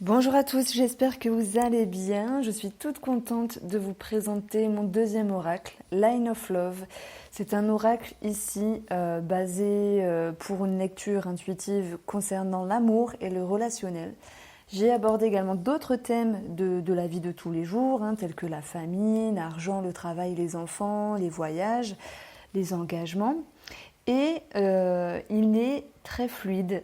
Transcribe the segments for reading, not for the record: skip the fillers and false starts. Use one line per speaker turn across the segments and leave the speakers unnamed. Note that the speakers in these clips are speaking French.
Bonjour à tous, j'espère que vous allez bien. Je suis toute contente de vous présenter mon deuxième oracle, Line of Love. C'est un oracle ici basé pour une lecture intuitive concernant l'amour et le relationnel. J'ai abordé également d'autres thèmes de la vie de tous les jours, tels que la famille, l'argent, le travail, les enfants, les voyages, les engagements. Et il est très fluide,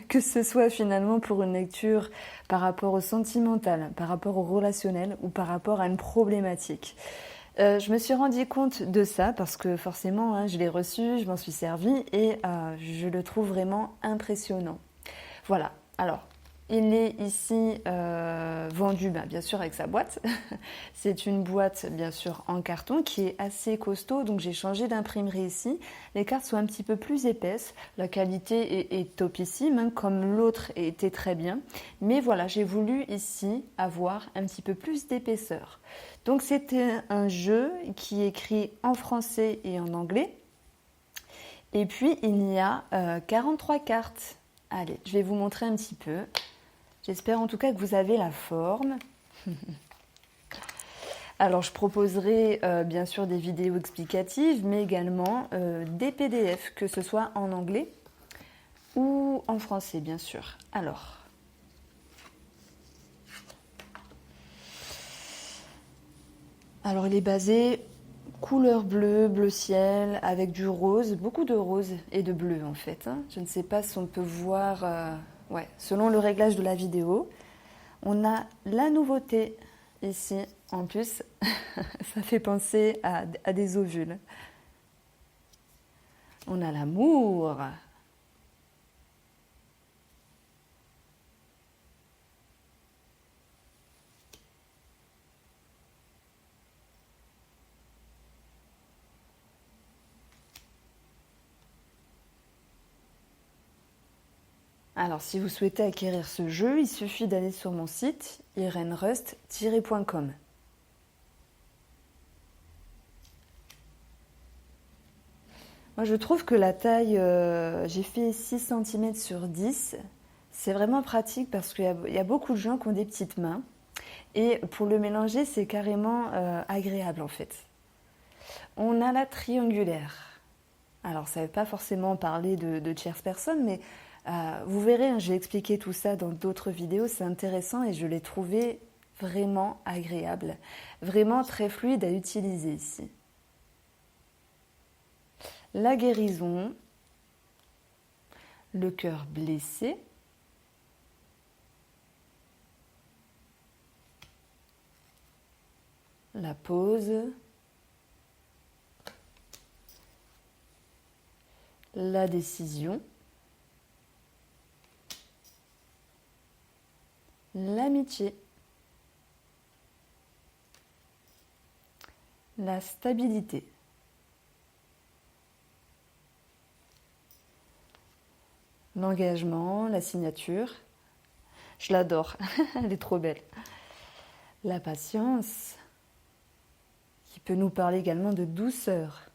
que ce soit finalement pour une lecture par rapport au sentimental, par rapport au relationnel ou par rapport à une problématique. Je me suis rendu compte de ça parce que forcément, je l'ai reçu, je m'en suis servi et je le trouve vraiment impressionnant. Voilà, alors il est ici vendu bien sûr avec sa boîte. C'est une boîte bien sûr en carton qui est assez costaud, donc j'ai changé d'imprimerie ici. Les cartes sont un petit peu plus épaisses, la qualité est topissime, comme l'autre était très bien. Mais voilà, j'ai voulu ici avoir un petit peu plus d'épaisseur. Donc c'était un jeu qui est écrit en français et en anglais. Et puis il y a 43 cartes. Allez, je vais vous montrer un petit peu. J'espère en tout cas que vous avez la forme. Alors je proposerai bien sûr des vidéos explicatives, mais également des PDF, que ce soit en anglais ou en français bien sûr. Alors il est basé couleur bleue, bleu ciel, avec du rose, beaucoup de rose et de bleu en fait. Je ne sais pas si on peut voir, selon le réglage de la vidéo. On a la nouveauté ici, en plus, ça fait penser à des ovules. On a l'amour. Alors, si vous souhaitez acquérir ce jeu, il suffit d'aller sur mon site irenrust-.com. Moi, je trouve que la taille, j'ai fait 6 cm sur 10. C'est vraiment pratique parce qu'il y a beaucoup de gens qui ont des petites mains. Et pour le mélanger, c'est carrément agréable en fait. On a la triangulaire. Alors, ça ne veut pas forcément parler de tierce personne, mais vous verrez, j'ai expliqué tout ça dans d'autres vidéos, c'est intéressant et je l'ai trouvé vraiment agréable, vraiment très fluide à utiliser ici. La guérison, le cœur blessé, la pause, la décision, l'amitié, la stabilité, l'engagement, la signature. Je l'adore, elle est trop belle. La patience, qui peut nous parler également de douceur.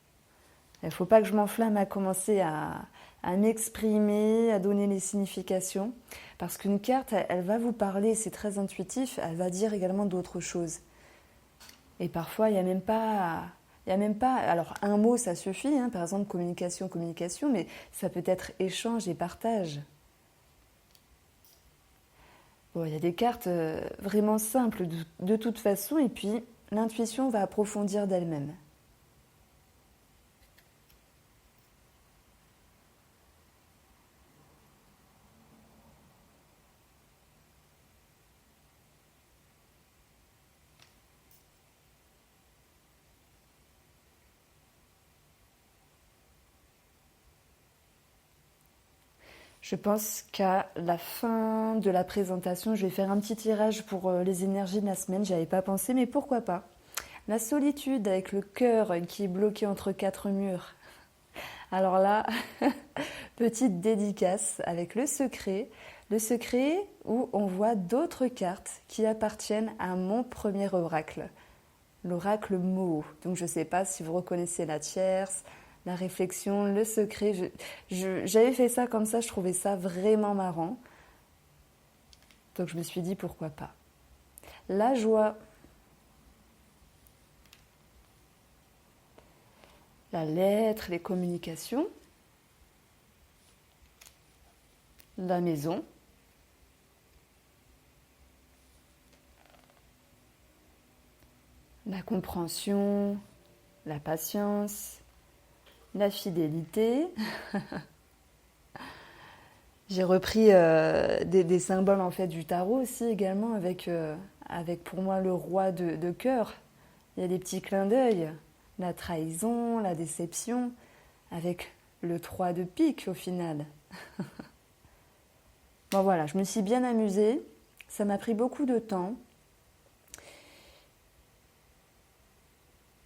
Il ne faut pas que je m'enflamme à commencer à m'exprimer, à donner les significations, parce qu'une carte, elle va vous parler, c'est très intuitif, elle va dire également d'autres choses. Et parfois, il n'y a même pas... alors un mot, ça suffit, par exemple communication, communication, mais ça peut être échange et partage. Bon, il y a des cartes vraiment simples de toute façon, et puis l'intuition va approfondir d'elle-même. Je pense qu'à la fin de la présentation, je vais faire un petit tirage pour les énergies de la semaine. J'y avais pas pensé, mais pourquoi pas. La solitude avec le cœur qui est bloqué entre 4 murs. Alors là, petite dédicace avec le secret où on voit d'autres cartes qui appartiennent à mon premier oracle, l'oracle Mo. Donc je ne sais pas si vous reconnaissez la tierce, la réflexion, le secret. J'avais fait ça comme ça, je trouvais ça vraiment marrant. Donc je me suis dit pourquoi pas. La joie, la lettre, les communications, la maison, la compréhension, la patience, la fidélité. J'ai repris des symboles en fait du tarot aussi également avec pour moi le roi de cœur. Il y a des petits clins d'œil, la trahison, la déception, avec le 3 de pique au final. Bon voilà, je me suis bien amusée, ça m'a pris beaucoup de temps.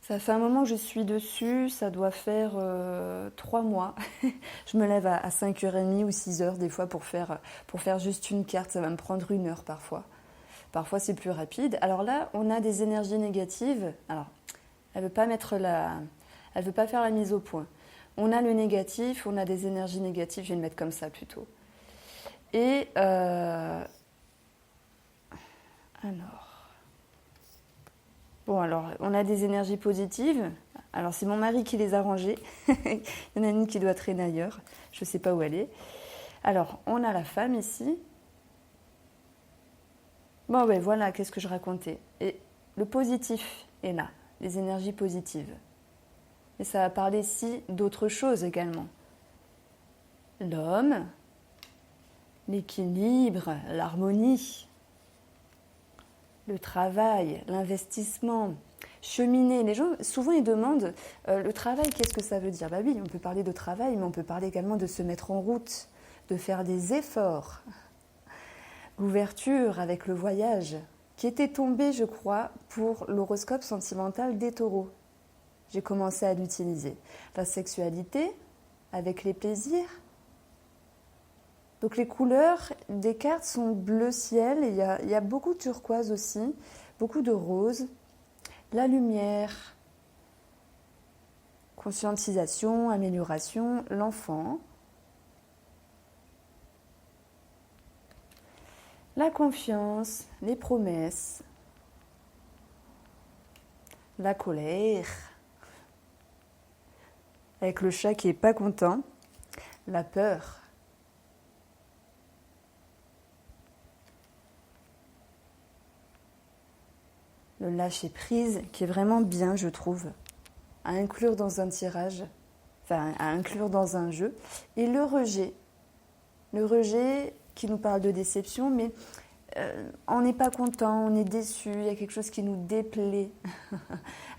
Ça fait un moment que je suis dessus, ça doit faire 3 mois. Je me lève à 5h30 ou 6h des fois pour faire juste une carte, ça va me prendre 1 heure parfois. Parfois c'est plus rapide. Alors là, on a des énergies négatives. Alors, elle veut pas faire la mise au point. On a le négatif, on a des énergies négatives, je vais le mettre comme ça plutôt. Et alors, on a des énergies positives. Alors, c'est mon mari qui les a rangées. Il y en a une qui doit traîner ailleurs. Je ne sais pas où elle est. Alors, on a la femme ici. Bon, ben voilà, qu'est-ce que je racontais. Et le positif est là, les énergies positives. Et ça va parler ici d'autres choses également. L'homme, l'équilibre, l'harmonie, le travail, l'investissement, cheminer. Les gens, souvent, ils demandent le travail, qu'est-ce que ça veut dire? Bah oui, on peut parler de travail, mais on peut parler également de se mettre en route, de faire des efforts. L'ouverture avec le voyage, qui était tombé, je crois, pour l'horoscope sentimental des taureaux. J'ai commencé à l'utiliser. La sexualité, avec les plaisirs. Donc les couleurs des cartes sont bleu ciel, il y a beaucoup de turquoise aussi, beaucoup de rose, la lumière, conscientisation, amélioration, l'enfant, la confiance, les promesses, la colère, avec le chat qui n'est pas content, la peur. Le lâcher-prise qui est vraiment bien, je trouve, à inclure dans un tirage, enfin à inclure dans un jeu. Et le rejet qui nous parle de déception, mais on n'est pas content, on est déçu, il y a quelque chose qui nous déplaît.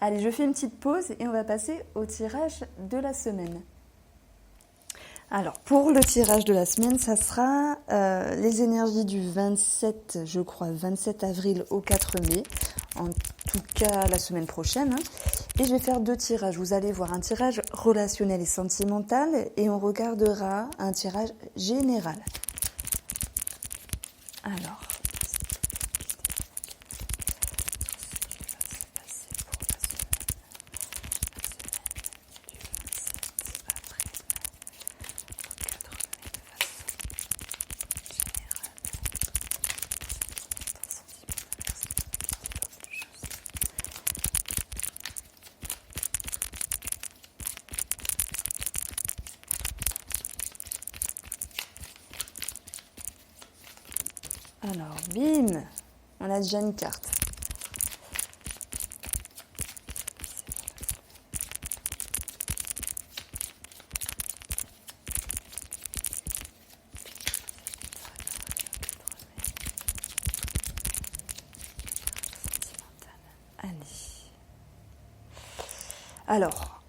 Allez, je fais une petite pause et on va passer au tirage de la semaine. Alors, pour le tirage de la semaine, ça sera les énergies du 27, je crois, 27 avril au 4 mai. En tout cas, la semaine prochaine. Hein. Et je vais faire 2 tirages. Vous allez voir un tirage relationnel et sentimental et on regardera un tirage général. Alors... Alors, bim, on a déjà une carte. Allez. Alors,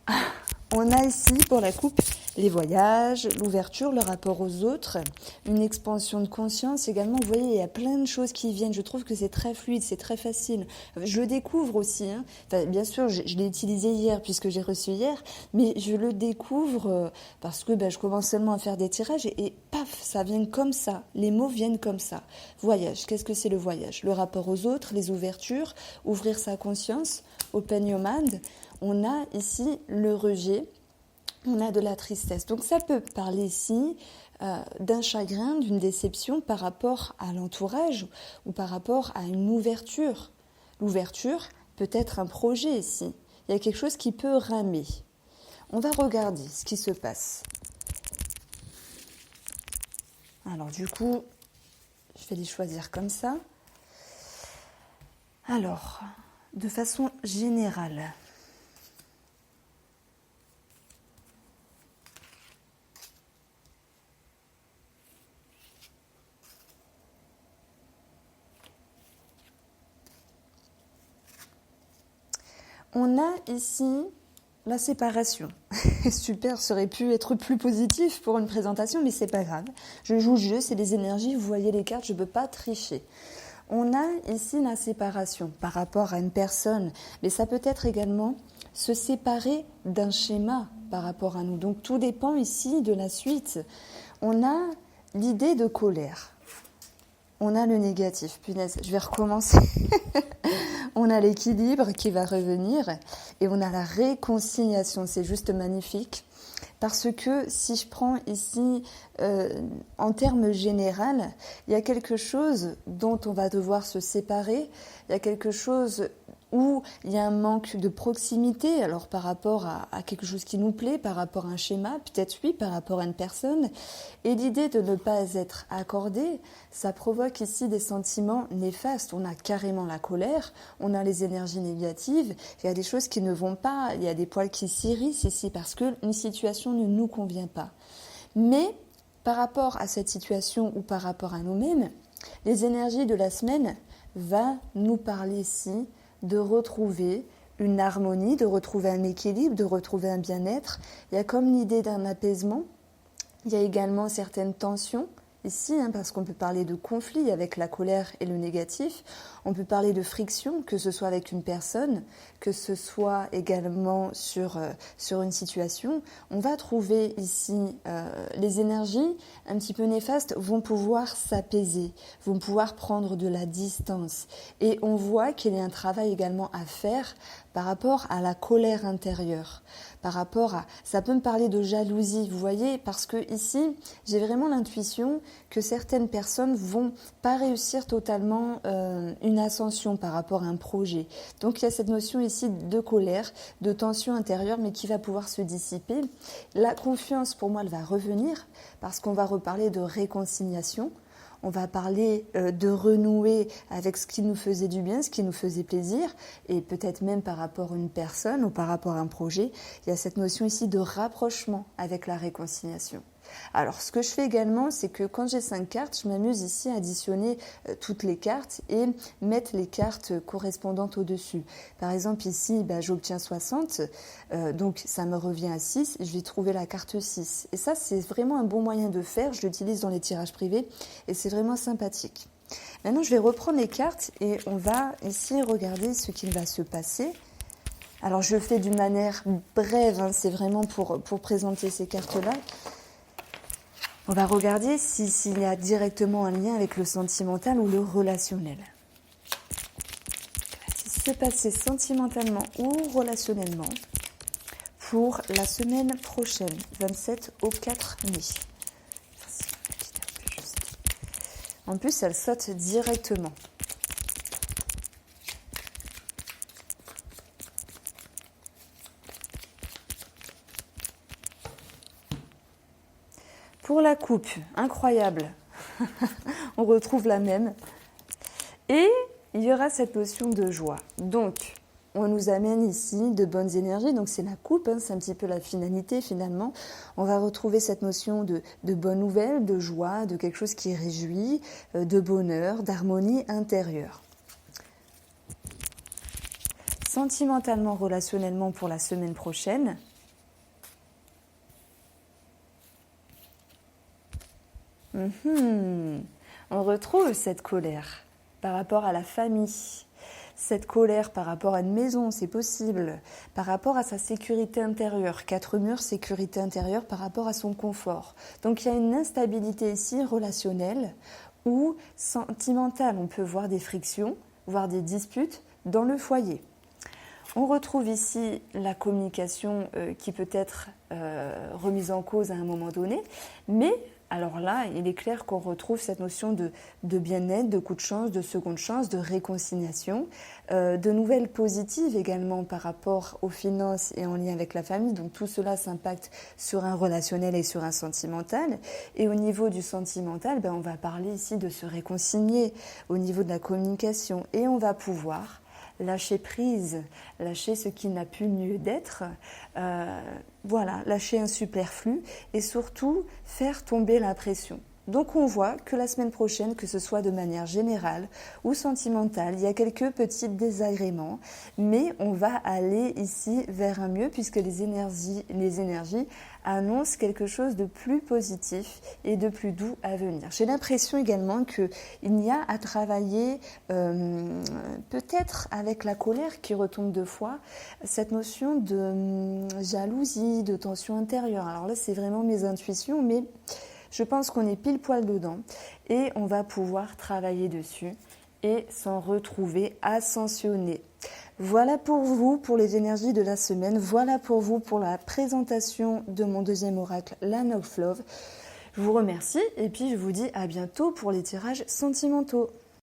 on a ici pour la coupe les voyages, l'ouverture, le rapport aux autres, une expansion de conscience également. Vous voyez, il y a plein de choses qui viennent. Je trouve que c'est très fluide, c'est très facile. Je le découvre aussi. Hein. Enfin, bien sûr, je l'ai utilisé hier puisque j'ai reçu hier, mais je le découvre parce que je commence seulement à faire des tirages et paf, ça vient comme ça. Les mots viennent comme ça. Voyage, qu'est-ce que c'est le voyage? Le rapport aux autres, les ouvertures, ouvrir sa conscience, open your mind. On a ici le rejet. On a de la tristesse. Donc ça peut parler ici d'un chagrin, d'une déception par rapport à l'entourage ou par rapport à une ouverture. L'ouverture peut être un projet ici. Il y a quelque chose qui peut ramer. On va regarder ce qui se passe. Alors du coup, je vais les choisir comme ça. Alors, de façon générale, on a ici la séparation. Super, ça aurait pu être plus positif pour une présentation, mais c'est pas grave. Je joue le jeu, c'est des énergies, vous voyez les cartes, je ne peux pas tricher. On a ici la séparation par rapport à une personne, mais ça peut être également se séparer d'un schéma par rapport à nous. Donc tout dépend ici de la suite. On a l'idée de colère. On a le négatif. Punaise, je vais recommencer. On a l'équilibre qui va revenir et on a la réconciliation. C'est juste magnifique. Parce que si je prends ici, en termes généraux, il y a quelque chose dont on va devoir se séparer, il y a quelque chose où il y a un manque de proximité, alors par rapport à quelque chose qui nous plaît, par rapport à un schéma, peut-être oui, par rapport à une personne. Et l'idée de ne pas être accordé, ça provoque ici des sentiments néfastes. On a carrément la colère, on a les énergies négatives, il y a des choses qui ne vont pas, il y a des poils qui s'irrissent ici parce qu'une situation ne nous convient pas. Mais par rapport à cette situation ou par rapport à nous-mêmes, les énergies de la semaine vont nous parler ici de retrouver une harmonie, de retrouver un équilibre, de retrouver un bien-être. Il y a comme l'idée d'un apaisement. Il y a également certaines tensions ici, parce qu'on peut parler de conflit avec la colère et le négatif. On peut parler de friction, que ce soit avec une personne, que ce soit également sur une situation. On va trouver ici les énergies un petit peu néfastes vont pouvoir s'apaiser, vont pouvoir prendre de la distance. Et on voit qu'il y a un travail également à faire par rapport à la colère intérieure, par rapport à... Ça peut me parler de jalousie, vous voyez, parce que ici, j'ai vraiment l'intuition que certaines personnes vont pas réussir totalement une ascension par rapport à un projet. Donc il y a cette notion ici de colère, de tension intérieure, mais qui va pouvoir se dissiper. La confiance, pour moi, elle va revenir, parce qu'on va reparler de réconciliation. On va parler de renouer avec ce qui nous faisait du bien, ce qui nous faisait plaisir, et peut-être même par rapport à une personne ou par rapport à un projet. Il y a cette notion ici de rapprochement avec la réconciliation. Alors, ce que je fais également, c'est que quand j'ai 5 cartes, je m'amuse ici à additionner toutes les cartes et mettre les cartes correspondantes au-dessus. Par exemple, ici, j'obtiens 60, donc ça me revient à 6, je vais trouver la carte 6. Et ça, c'est vraiment un bon moyen de faire, je l'utilise dans les tirages privés et c'est vraiment sympathique. Maintenant, je vais reprendre les cartes et on va ici regarder ce qu'il va se passer. Alors, je fais d'une manière brève, c'est vraiment pour présenter ces cartes-là. On va regarder s'il y a directement un lien avec le sentimental ou le relationnel. Si c'est passé sentimentalement ou relationnellement pour la semaine prochaine, 27 au 4 mai. En plus, elle saute directement. Pour la coupe, incroyable, on retrouve la même. Et il y aura cette notion de joie. Donc, on nous amène ici de bonnes énergies, donc c'est la coupe, c'est un petit peu la finalité finalement. On va retrouver cette notion de bonnes nouvelles, de joie, de quelque chose qui réjouit, de bonheur, d'harmonie intérieure. Sentimentalement, relationnellement pour la semaine prochaine, on retrouve cette colère par rapport à la famille, cette colère par rapport à une maison, c'est possible, par rapport à sa sécurité intérieure, 4 murs, sécurité intérieure par rapport à son confort. Donc il y a une instabilité ici relationnelle ou sentimentale. On peut voir des frictions, voir des disputes dans le foyer. On retrouve ici la communication qui peut être remise en cause à un moment donné, mais alors là, il est clair qu'on retrouve cette notion de bien-être, de coup de chance, de seconde chance, de réconciliation, de nouvelles positives également par rapport aux finances et en lien avec la famille. Donc tout cela s'impacte sur un relationnel et sur un sentimental. Et au niveau du sentimental, on va parler ici de se réconcilier au niveau de la communication et on va pouvoir lâcher prise, lâcher ce qui n'a plus lieu d'être, voilà, lâcher un superflu et surtout faire tomber la pression. Donc on voit que la semaine prochaine, que ce soit de manière générale ou sentimentale, il y a quelques petits désagréments, mais on va aller ici vers un mieux puisque les énergies annoncent quelque chose de plus positif et de plus doux à venir. J'ai l'impression également qu'il y a à travailler peut-être avec la colère qui retombe deux fois, cette notion de jalousie, de tension intérieure. Alors là, c'est vraiment mes intuitions, mais je pense qu'on est pile poil dedans et on va pouvoir travailler dessus et s'en retrouver ascensionné. Voilà pour vous, pour les énergies de la semaine. Voilà pour vous, pour la présentation de mon deuxième oracle, Line of Love. Je vous remercie et puis je vous dis à bientôt pour les tirages sentimentaux.